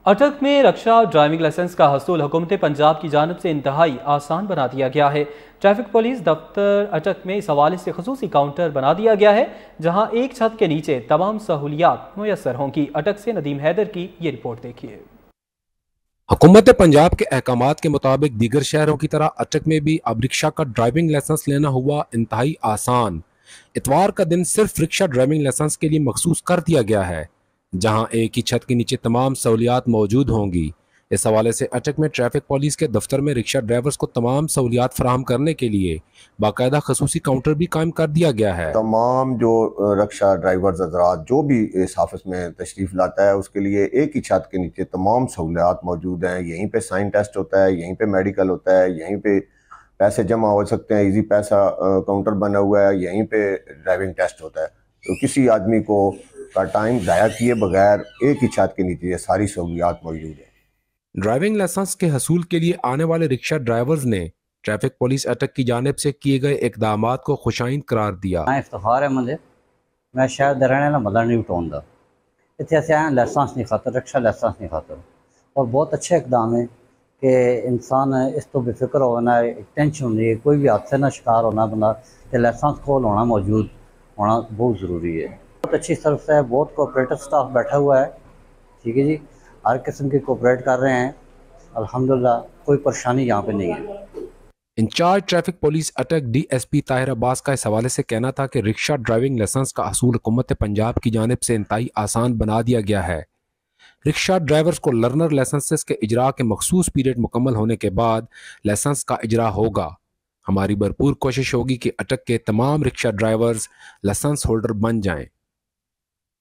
अटक में रक्षा driving licence का हसूल हुकूमत पंजाब की जानब से इंतहाई आसान बना दिया गया है। ट्रैफिक पुलिस दफ्तर अटक में इस हवाले से खसूसी काउंटर बना दिया गया है, जहां एक छत के नीचे तमाम सहूलियात मुयसर होंगी। अटक से नदीम हैदर की ये रिपोर्ट देखिए। हुकूमत पंजाब के अहकामात के मुताबिक दीगर शहरों की तरह अटक में भी अब रिक्शा का ड्राइविंग लाइसेंस लेना हुआ इंतहाई आसान। इतवार का दिन सिर्फ रिक्शा ड्राइविंग लाइसेंस के लिए मखसूस कर दिया गया है, जहां एक ही छत के नीचे तमाम सहूलियात मौजूद होंगी। इस हवाले से अटक में ट्रैफिक पुलिस के दफ्तर में रिक्शा ड्राइवर्स को तमाम सहूलियात फराहम करने के लिए बाकायदा खसूसी काउंटर भी कायम कर दिया गया है। तमाम जो रक्षा ड्राइवर्स हजरात जो भी इस ऑफिस में तशरीफ़ लाता है उसके लिए एक ही छत के नीचे तमाम सहूलियात मौजूद हैं। यहीं पे साइन टेस्ट होता है, यहीं पे मेडिकल होता है, यहीं पे पैसे जमा हो सकते हैं, इजी पैसा काउंटर बना हुआ है, यहीं पे ड्राइविंग टेस्ट होता है। तो किसी आदमी को का टाइम ज़ाया किए बगैर एक ही छत के नीचे ये सारी सहूलियात मौजूद है। ड्राइविंग लाइसेंस के हसूल के लिए आने वाले रिक्शा ड्राइवर्स ने ट्रैफिक पुलिस अटक की जानिब से किए गए इकदामात को खुशाइंद करार दिया। इफ्तिखार है मुझे, मैं शहर दे रहने वाला मदर नहीं उठाऊंगा इतने ऐसे आए लाइसेंस नहीं खातर, रक्षा लाइसेंस नहीं खातर। और बहुत अच्छे इकदाम है कि इंसान इस तो बेफिक्र होना है, टेंशन होनी है, कोई भी हादसे ना शिकार होना बंदा, तो लाइसेंस खोल होना मौजूद होना बहुत ज़रूरी है। बहुत अच्छी तरफ से बहुत कोऑपरेटिव स्टाफ बैठा हुआ है, ठीक है जी, हर किस्म के कोऑपरेट कर रहे हैं, अल्हम्दुलिल्लाह कोई परेशानी यहाँ पे नहीं है। इंचार्ज ट्रैफिक पुलिस अटक DSP ताहिर अब्बास का इस हवाले से कहना था कि रिक्शा ड्राइविंग लाइसेंस का हसूल हुकूमत पंजाब की जानिब से इंतहाई आसान बना दिया गया है। रिक्शा ड्राइवर्स को लर्नर लाइसेंसेस के इजरा के मखसूस पीरियड मुकम्मल होने के बाद लाइसेंस का इजरा होगा। हमारी भरपूर कोशिश होगी कि अटक के तमाम रिक्शा ड्राइवर्स लाइसेंस होल्डर बन जाएं।